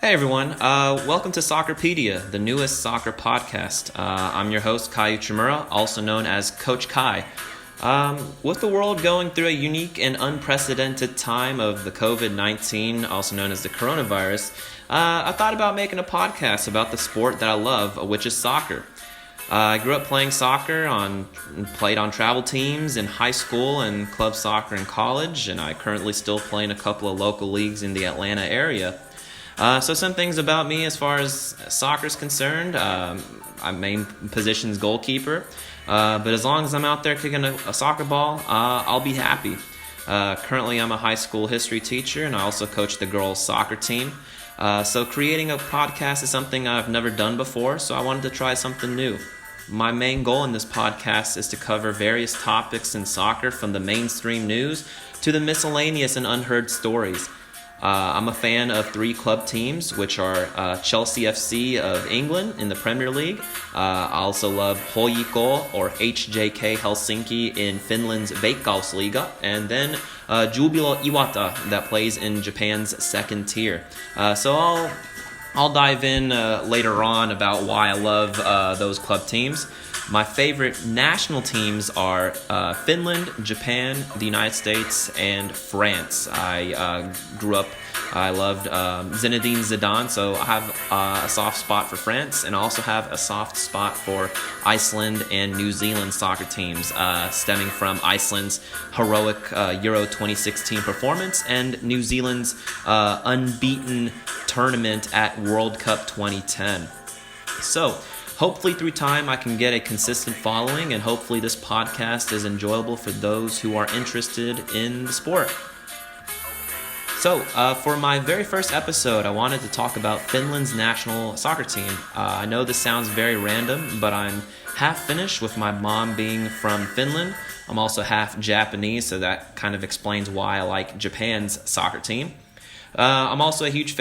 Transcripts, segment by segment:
Hey everyone, welcome to Soccerpedia, the newest soccer podcast. I'm your host, Kai Uchimura, also known as Coach Kai. With the world going through a unique and unprecedented time of the COVID-19, also known as the coronavirus, I thought about making a podcast about the sport that I love, which is soccer. I grew up playing soccer, played on travel teams in high school and club soccer in college, and I currently still play in a couple of local leagues in the Atlanta area. So some things about me as far as soccer is concerned. My main position is goalkeeper, but as long as I'm out there kicking a soccer ball, I'll be happy. Currently, I'm a high school history teacher, and I also coach the girls' soccer team. So creating a podcast is something I've never done before, so I wanted to try something new. My main goal in this podcast is to cover various topics in soccer, from the mainstream news to the miscellaneous and unheard stories. I'm a fan of three club teams, which are Chelsea FC of England in the Premier League. I also love HJK or HJK Helsinki in Finland's Veikkausliiga, and then Jubilo Iwata that plays in Japan's second tier. So I'll dive in later on about why I love those club teams. My favorite national teams are Finland, Japan, the United States, and France. I loved Zinedine Zidane, so I have a soft spot for France, and I also have a soft spot for Iceland and New Zealand soccer teams, stemming from Iceland's heroic Euro 2016 performance and New Zealand's unbeaten tournament at World Cup 2010. So, hopefully through time I can get a consistent following, and hopefully this podcast is enjoyable for those who are interested in the sport. So, for my very first episode, I wanted to talk about Finland's national soccer team. I know this sounds very random, but I'm half Finnish, with my mom being from Finland. I'm also half Japanese, so that kind of explains why I like Japan's soccer team. I'm also a huge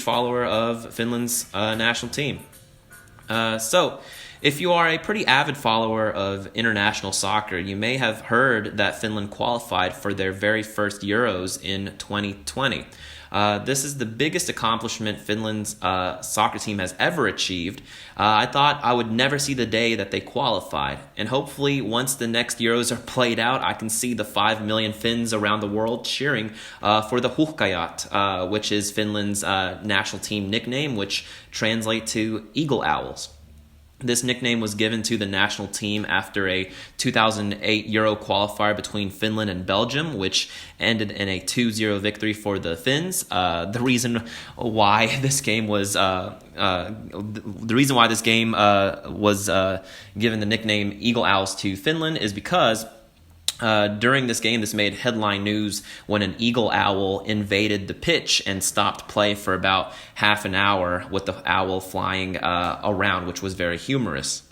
follower of Finland's national team. So, if you are a pretty avid follower of international soccer, you may have heard that Finland qualified for their very first Euros in 2020. This is the biggest accomplishment Finland's soccer team has ever achieved. I thought I would never see the day that they qualified, and hopefully once the next Euros are played out, I can see the 5 million Finns around the world cheering for the Huhkajat, which is Finland's national team nickname, which translates to Eagle Owls. This nickname was given to the national team after a 2008 Euro qualifier between Finland and Belgium, which ended in a 2-0 victory for the Finns. The reason why this game was given the nickname Eagle Owls to Finland is because during this game, this made headline news when an eagle owl invaded the pitch and stopped play for about half an hour, with the owl flying around, which was very humorous.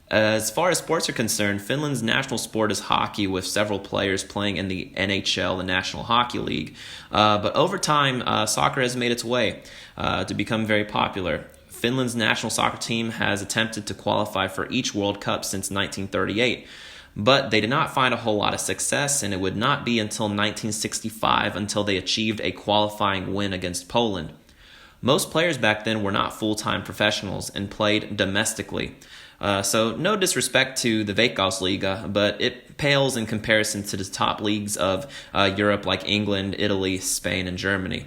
As far as sports are concerned, Finland's national sport is hockey, with several players playing in the NHL, the National Hockey League. But over time, soccer has made its way to become very popular. Finland's national soccer team has attempted to qualify for each World Cup since 1938. But they did not find a whole lot of success, and it would not be until 1965 until they achieved a qualifying win against Poland. Most players back then were not full-time professionals and played domestically. So no disrespect to the Veikkausliiga, but it pales in comparison to the top leagues of Europe like England, Italy, Spain, and Germany.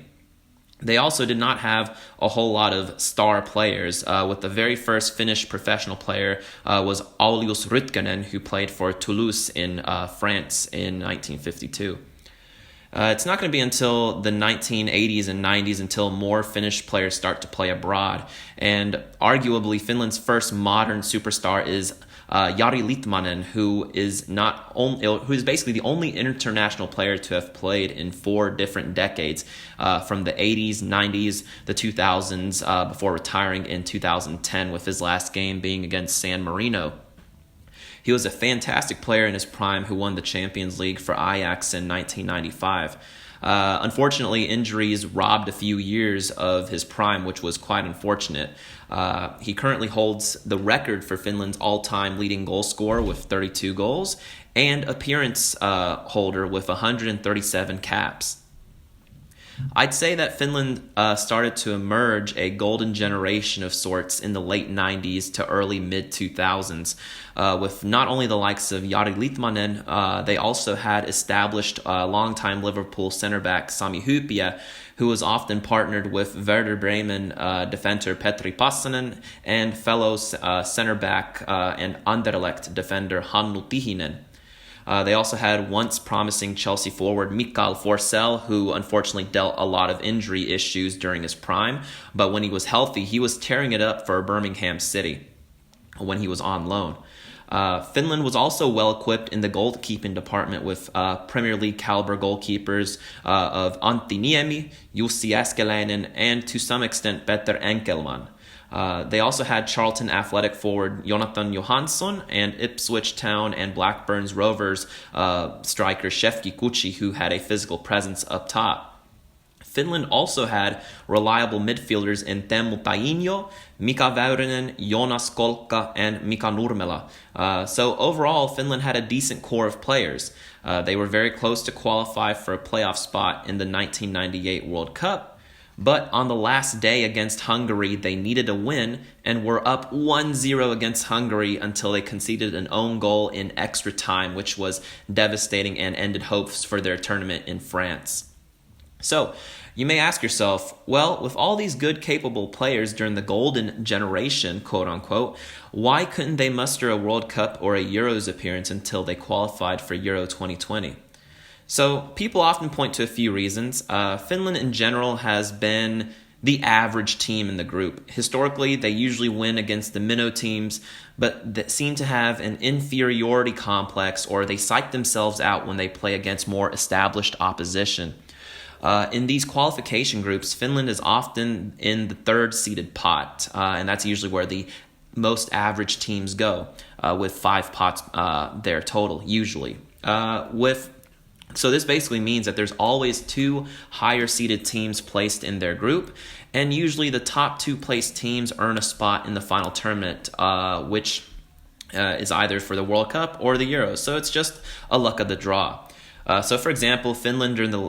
They also did not have a whole lot of star players, with the very first Finnish professional player was Aulius Rytkönen, who played for Toulouse in France in 1952. It's not going to be until the 1980s and 90s until more Finnish players start to play abroad, and arguably Finland's first modern superstar is Jari Litmanen, who is basically the only international player to have played in 4 different decades, from the 80s, 90s, the 2000s, before retiring in 2010, with his last game being against San Marino. He was a fantastic player in his prime who won the Champions League for Ajax in 1995. Unfortunately, injuries robbed a few years of his prime, which was quite unfortunate. He currently holds the record for Finland's all-time leading goal scorer with 32 goals and appearance holder with 137 caps. I'd say that Finland started to emerge a golden generation of sorts in the late 90s to early mid 2000s, with not only the likes of Jari Litmanen, they also had established longtime Liverpool center back Sami Hyypiä, who was often partnered with Werder Bremen defender Petri Passanen and fellow center back and Anderlecht defender Hannu Tihinen. They also had once promising Chelsea forward Mikael Forsell, who unfortunately dealt a lot of injury issues during his prime, but when he was healthy, he was tearing it up for Birmingham City when he was on loan. Finland was also well equipped in the goalkeeping department with Premier League caliber goalkeepers of Antti Niemi, Jussi Äskeläinen, and to some extent Petter Enkelman. They also had Charlton Athletic forward Jonathan Johansson and Ipswich Town and Blackburn's Rovers striker Shefki Kuchi, who had a physical presence up top. Finland also had reliable midfielders in Teemu Tainio, Mika Väyrynen, Jonas Kolkka, and Mika Nurmela. So overall, Finland had a decent core of players. They were very close to qualify for a playoff spot in the 1998 World Cup. But on the last day against Hungary, they needed a win and were up 1-0 against Hungary until they conceded an own goal in extra time, which was devastating and ended hopes for their tournament in France. So, you may ask yourself, well, with all these good, capable players during the golden generation, quote unquote, why couldn't they muster a World Cup or a Euros appearance until they qualified for Euro 2020? So people often point to a few reasons. Finland in general has been the average team in the group. Historically, they usually win against the minnow teams, but that seem to have an inferiority complex, or they psych themselves out when they play against more established opposition. In these qualification groups, Finland is often in the third seeded pot, and that's usually where the most average teams go, with 5 pots there total, usually. So this basically means that there's always 2 higher seeded teams placed in their group, and usually the top 2 placed teams earn a spot in the final tournament, which is either for the World Cup or the Euros. So it's just a luck of the draw. So, for example, Finland during the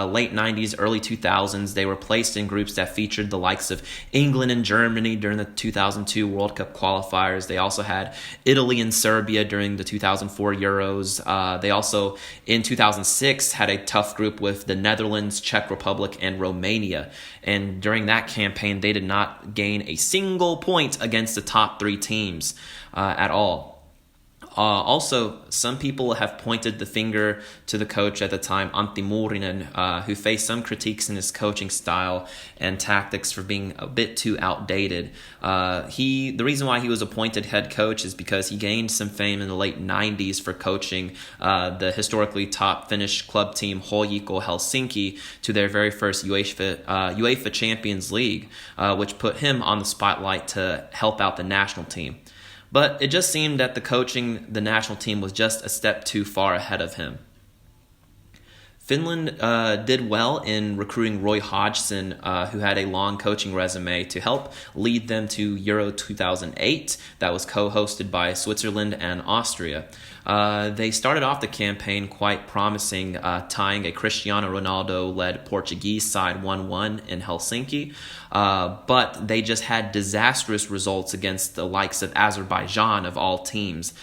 late 90s, early 2000s, they were placed in groups that featured the likes of England and Germany during the 2002 World Cup qualifiers. They also had Italy and Serbia during the 2004 Euros. They also, in 2006, had a tough group with the Netherlands, Czech Republic, and Romania. And during that campaign, they did not gain a single point against the top 3 teams at all. Also, some people have pointed the finger to the coach at the time, Antti Muurinen, who faced some critiques in his coaching style and tactics for being a bit too outdated. The reason why he was appointed head coach is because he gained some fame in the late 90s for coaching the historically top Finnish club team HJK Helsinki to their very first UEFA Champions League, which put him on the spotlight to help out the national team. But it just seemed that the national team was just a step too far ahead of him. Finland did well in recruiting Roy Hodgson, who had a long coaching resume, to help lead them to Euro 2008 that was co-hosted by Switzerland and Austria. They started off the campaign quite promising, tying a Cristiano Ronaldo-led Portuguese side 1-1 in Helsinki, but they just had disastrous results against the likes of Azerbaijan of all teams,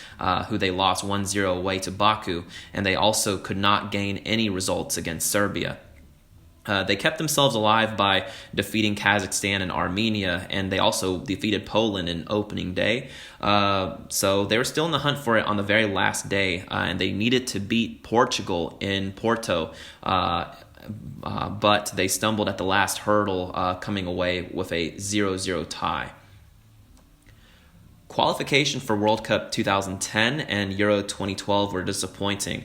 who they lost 1-0 away to Baku, and they also could not gain any results against Serbia. They kept themselves alive by defeating Kazakhstan and Armenia, and they also defeated Poland in opening day. So they were still in the hunt for it on the very last day, and they needed to beat Portugal in Porto, but they stumbled at the last hurdle, coming away with a 0-0 tie. Qualification for World Cup 2010 and Euro 2012 were disappointing.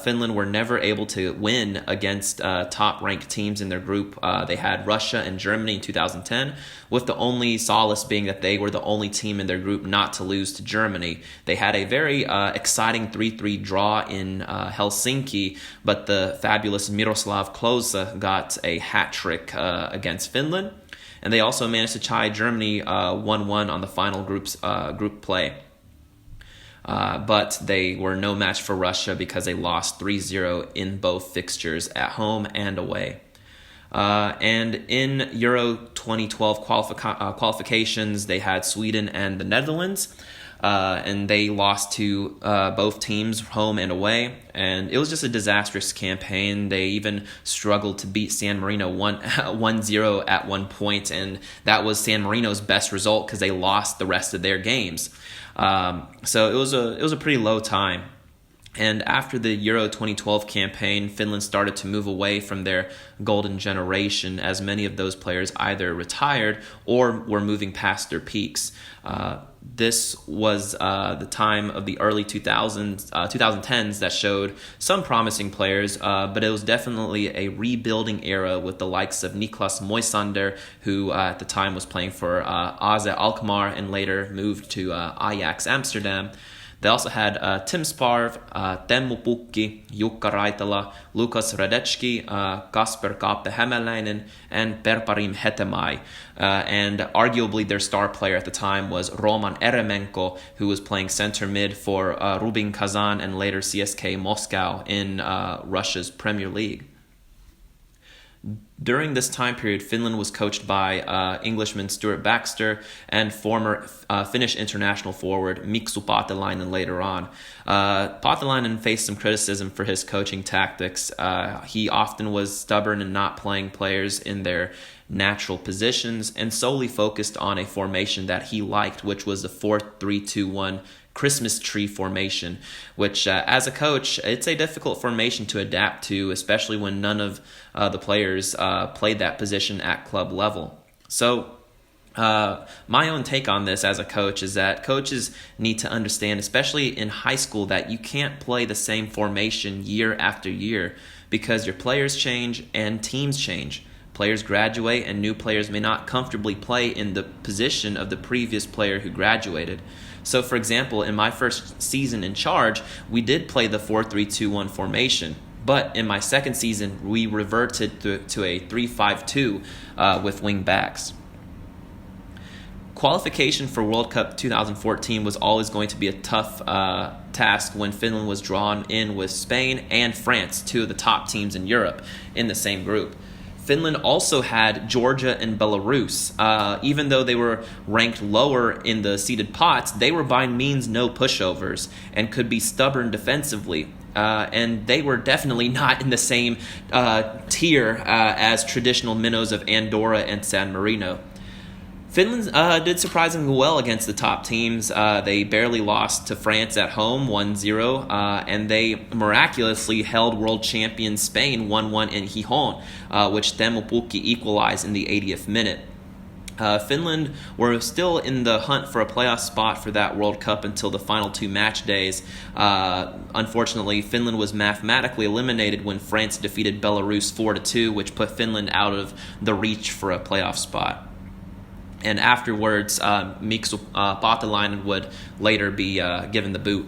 Finland were never able to win against top-ranked teams in their group. They had Russia and Germany in 2010, with the only solace being that they were the only team in their group not to lose to Germany. They had a very exciting 3-3 draw in Helsinki, but the fabulous Miroslav Klose got a hat-trick against Finland. And they also managed to tie Germany 1-1 on the final group play. But they were no match for Russia because they lost 3-0 in both fixtures at home and away. And in Euro 2012 qualifications, they had Sweden and the Netherlands. And they lost to both teams, home and away. And it was just a disastrous campaign. They even struggled to beat San Marino 1-0 at one point, and that was San Marino's best result because they lost the rest of their games. So it was a pretty low time. And after the Euro 2012 campaign, Finland started to move away from their golden generation, as many of those players either retired or were moving past their peaks. This was the time of the early 2010s that showed some promising players, but it was definitely a rebuilding era with the likes of Niklas Moisander, who at the time was playing for AZ Alkmaar and later moved to Ajax Amsterdam. They also had Tim Sparv, Teemu Pukki, Jukka Raitala, Lukas Radecki, Kasper Kaape Hämäläinen, and Perparim Hetemai. And arguably their star player at the time was Roman Eremenko, who was playing center mid for Rubin Kazan and later CSKA Moscow in Russia's Premier League. During this time period, Finland was coached by Englishman Stuart Baxter and former Finnish international forward Miksu Paatelainen later on. Paatelainen faced some criticism for his coaching tactics. He often was stubborn in not playing players in their natural positions and solely focused on a formation that he liked, which was the 4-3-2-1 Christmas tree formation, which as a coach, it's a difficult formation to adapt to, especially when none of the players played that position at club level. So my own take on this as a coach is that coaches need to understand, especially in high school, that you can't play the same formation year after year because your players change and teams change. Players graduate and new players may not comfortably play in the position of the previous player who graduated. So, for example, in my first season in charge, we did play the 4-3-2-1 formation. But in my second season, we reverted to a 3-5-2 with wing backs. Qualification for World Cup 2014 was always going to be a tough task when Finland was drawn in with Spain and France, two of the top teams in Europe, in the same group. Finland also had Georgia and Belarus. Even though they were ranked lower in the seeded pots, they were by means no pushovers and could be stubborn defensively. And they were definitely not in the same tier as traditional minnows of Andorra and San Marino. Finland did surprisingly well against the top teams. They barely lost to France at home 1-0, and they miraculously held world champion Spain 1-1 in Gijón, which Teemu Pukki equalized in the 80th minute. Finland were still in the hunt for a playoff spot for that World Cup until the final two match days. Unfortunately, Finland was mathematically eliminated when France defeated Belarus 4-2, which put Finland out of the reach for a playoff spot. And afterwards, Miksu Paatelainen would later be given the boot.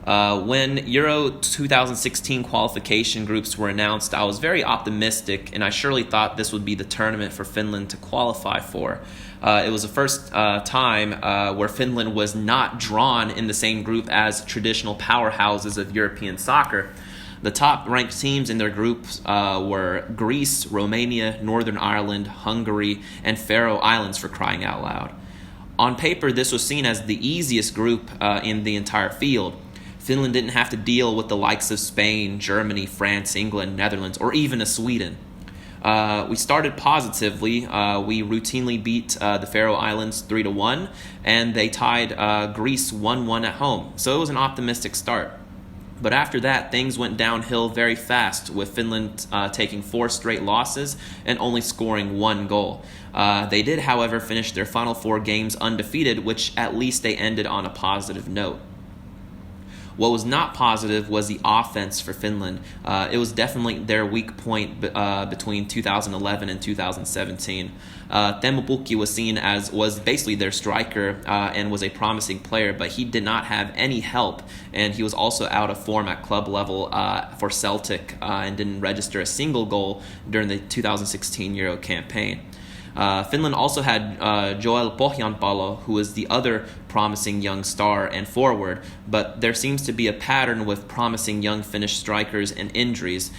When Euro 2016 qualification groups were announced, I was very optimistic, and I surely thought this would be the tournament for Finland to qualify for. It was the first time where Finland was not drawn in the same group as traditional powerhouses of European soccer. The top-ranked teams in their groups were Greece, Romania, Northern Ireland, Hungary, and Faroe Islands, for crying out loud. On paper, this was seen as the easiest group in the entire field. Finland didn't have to deal with the likes of Spain, Germany, France, England, Netherlands, or even a Sweden. We started positively. We routinely beat the Faroe Islands 3-1, and they tied Greece 1-1 at home. So it was an optimistic start. But after that, things went downhill very fast, with Finland taking 4 straight losses and only scoring 1 goal. They did, however, finish their final 4 games undefeated, which at least they ended on a positive note. What was not positive was the offense for Finland. It was definitely their weak point between 2011 and 2017. Teemu Pukki was basically their striker and was a promising player, but he did not have any help, and he was also out of form at club level for Celtic and didn't register a single goal during the 2016 Euro campaign. Finland also had Joel Pohjanpalo, who was the other promising young star and forward, but there seems to be a pattern with promising young Finnish strikers and injuries.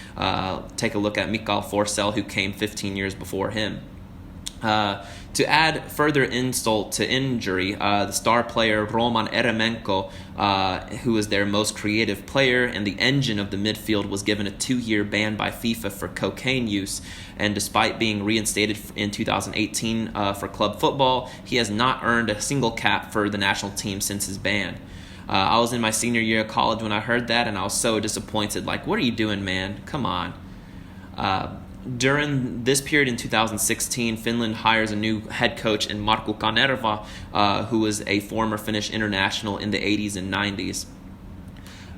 Take a look at Mikael Forsell, who came 15 years before him. To add further insult to injury, the star player Roman Eremenko, who was their most creative player and the engine of the midfield, was given a 2-year ban by FIFA for cocaine use. And despite being reinstated in 2018 for club football, he has not earned a single cap for the national team since his ban. I was in my senior year of college when I heard that, and I was so disappointed. Like, what are you doing, man? Come on. During this period in 2016, Finland hires a new head coach in Markku Kanerva, who was a former Finnish international in the 80s and 90s.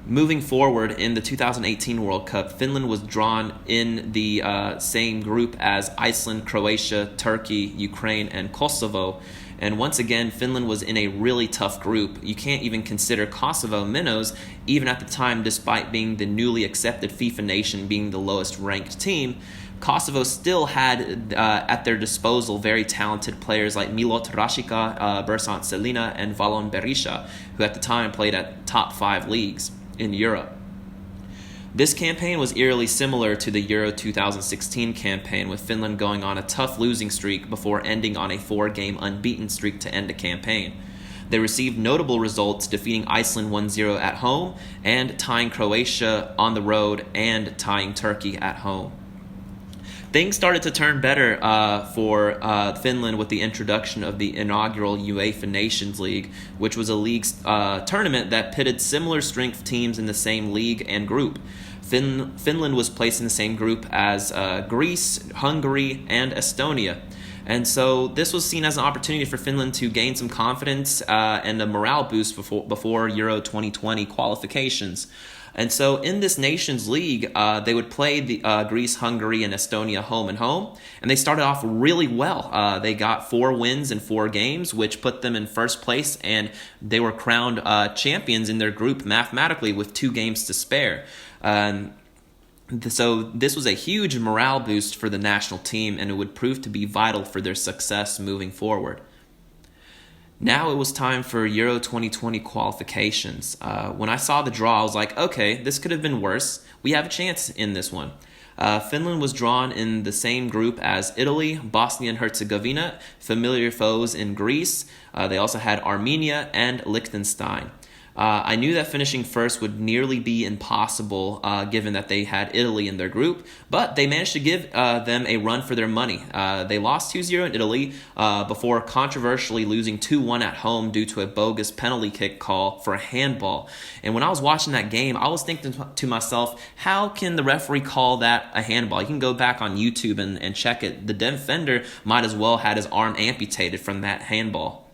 Moving forward, in the 2018 World Cup, Finland was drawn in the same group as Iceland, Croatia, Turkey, Ukraine, and Kosovo. And once again, Finland was in a really tough group. You can't even consider Kosovo minnows, even at the time, despite being the newly accepted FIFA nation, being the lowest ranked team. Kosovo still had at their disposal very talented players like Milot Rashica, Bersant Selina, and Valon Berisha, who at the time played at top 5 leagues in Europe. This campaign was eerily similar to the Euro 2016 campaign, with Finland going on a tough losing streak before ending on a 4-game unbeaten streak to end a campaign. They received notable results, defeating Iceland 1-0 at home, and tying Croatia on the road, and tying Turkey at home. Things started to turn better for Finland with the introduction of the inaugural UEFA Nations League, which was a league tournament that pitted similar strength teams in the same league and group. Finland was placed in the same group as Greece, Hungary, and Estonia. And so this was seen as an opportunity for Finland to gain some confidence and a morale boost before Euro 2020 qualifications. And so in this Nations League, they would play the Greece, Hungary, and Estonia home and home. And they started off really well. They got 4 wins in 4 games, which put them in first place. And they were crowned champions in their group mathematically with 2 games to spare. So this was a huge morale boost for the national team, and it would prove to be vital for their success moving forward. Now it was time for Euro 2020 qualifications. When I saw the draw, I was like, okay, this could have been worse. We have a chance in this one. Finland was drawn in the same group as Italy, Bosnia and Herzegovina, familiar foes in Greece. They also had Armenia and Liechtenstein. I knew that finishing first would nearly be impossible given that they had Italy in their group, but they managed to give them a run for their money. They lost 2-0 in Italy before controversially losing 2-1 at home due to a bogus penalty kick call for a handball. And when I was watching that game, I was thinking to myself, how can the referee call that a handball? You can go back on YouTube and check it. The defender might as well had his arm amputated from that handball.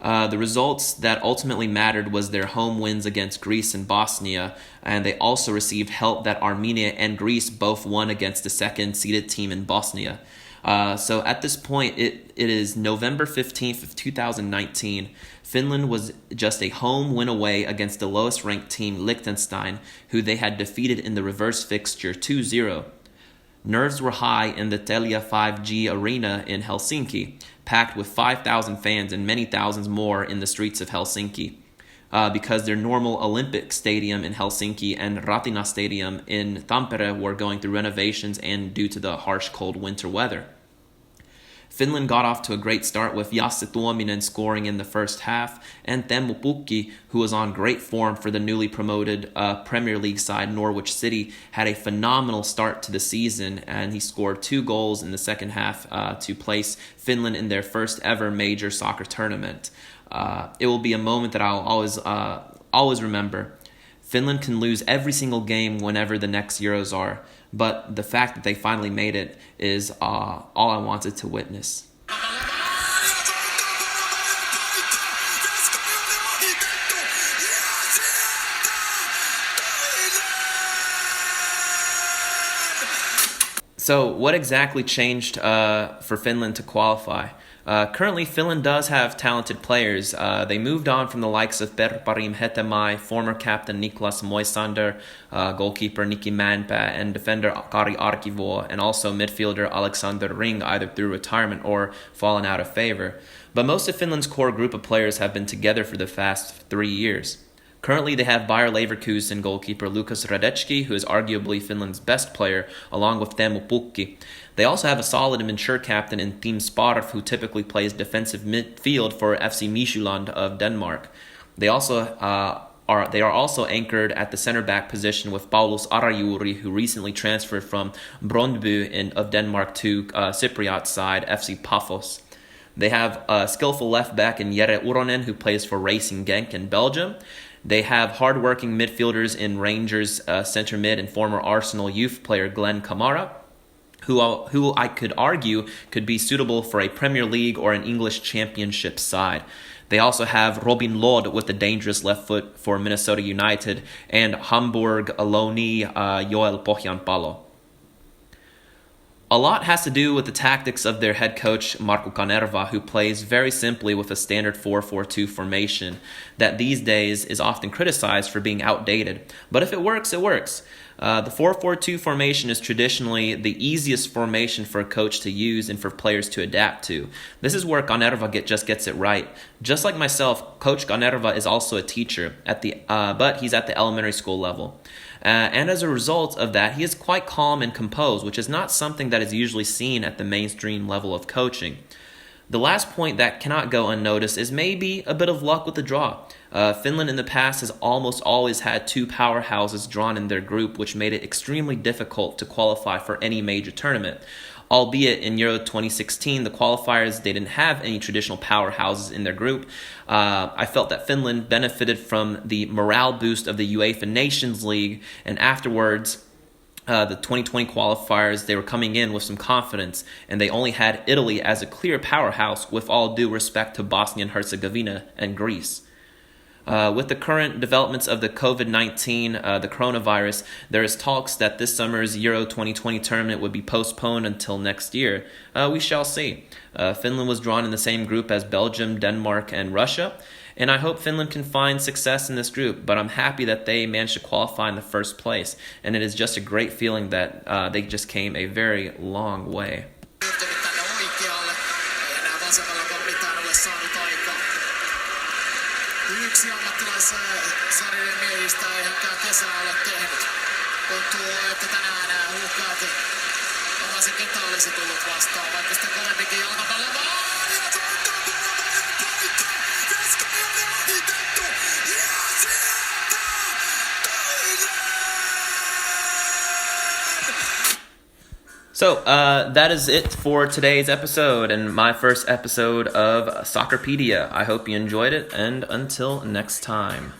The results that ultimately mattered was their home wins against Greece and Bosnia, and they also received help that Armenia and Greece both won against the second-seeded team in Bosnia. So at this point, it is November 15th of 2019. Finland was just a home win away against the lowest-ranked team, Liechtenstein, who they had defeated in the reverse fixture 2-0. Nerves were high in the Telia 5G arena in Helsinki, packed with 5,000 fans and many thousands more in the streets of Helsinki, because their normal Olympic Stadium in Helsinki and Ratina Stadium in Tampere were going through renovations and due to the harsh cold winter weather. Finland got off to a great start with Jasse Tuominen scoring in the first half, and Teemu Pukki, who was on great form for the newly promoted Premier League side Norwich City, had a phenomenal start to the season, and he scored 2 goals in the second half to place Finland in their first ever major soccer tournament. It will be a moment that I'll always remember. Finland can lose every single game whenever the next Euros are, but the fact that they finally made it is all I wanted to witness. So, what exactly changed for Finland to qualify? Currently, Finland does have talented players. They moved on from the likes of Berparim Hetemäe, former captain Niklas Moisander, goalkeeper Niki Mäenpää, and defender Kari Arkivuo, and also midfielder Alexander Ring, either through retirement or fallen out of favor. But most of Finland's core group of players have been together for the past 3 years. Currently, they have Bayer Leverkusen goalkeeper Lukas Radecki, who is arguably Finland's best player, along with Teemu Pukki. They also have a solid and mature captain in Team Sparf, who typically plays defensive midfield for FC Midtjylland of Denmark. They are also anchored at the center back position with Paulus Arajuuri, who recently transferred from Brøndby of Denmark to Cypriot side FC Pafos. They have a skillful left back in Jere Uronen, who plays for Racing Genk in Belgium. They have hard-working midfielders in Rangers center mid and former Arsenal youth player Glenn Kamara, who I could argue could be suitable for a Premier League or an English Championship side. They also have Robin Lod with the dangerous left foot for Minnesota United and Hamburg Aloni Joel Pohjanpalo. A lot has to do with the tactics of their head coach, Markku Kanerva, who plays very simply with a standard 4-4-2 formation that these days is often criticized for being outdated. But if it works, it works. The 4-4-2 formation is traditionally the easiest formation for a coach to use and for players to adapt to. This is where Kanerva just gets it right. Just like myself, Coach Kanerva is also a teacher, but he's at the elementary school level. And as a result of that, he is quite calm and composed, which is not something that is usually seen at the mainstream level of coaching. The last point that cannot go unnoticed is maybe a bit of luck with the draw. Finland in the past has almost always had two powerhouses drawn in their group, which made it extremely difficult to qualify for any major tournament. Albeit in Euro 2016, the qualifiers, they didn't have any traditional powerhouses in their group. I felt that Finland benefited from the morale boost of the UEFA Nations League, and afterwards, the 2020 qualifiers, they were coming in with some confidence, and they only had Italy as a clear powerhouse, with all due respect to Bosnia and Herzegovina and Greece. With the current developments of the COVID-19, the coronavirus, there is talks that this summer's Euro 2020 tournament would be postponed until next year. We shall see. Finland was drawn in the same group as Belgium, Denmark, and Russia, and I hope Finland can find success in this group, but I'm happy that they managed to qualify in the first place, and it is just a great feeling that they just came a very long way. Yksi ammattilaissarjojen miehistä ei hänkään kesää ole tehnyt. Tuntuu, että tänään uhkaat omaisenkin olisi tullut vastaan, vaikka sitä kovemminkin jalkapallon vaan. Ja soittaa Poromäen paikka. Keskari on ohitettu. Ja sieltä toinen! So, that is it for today's episode and my first episode of Soccerpedia. I hope you enjoyed it, and until next time.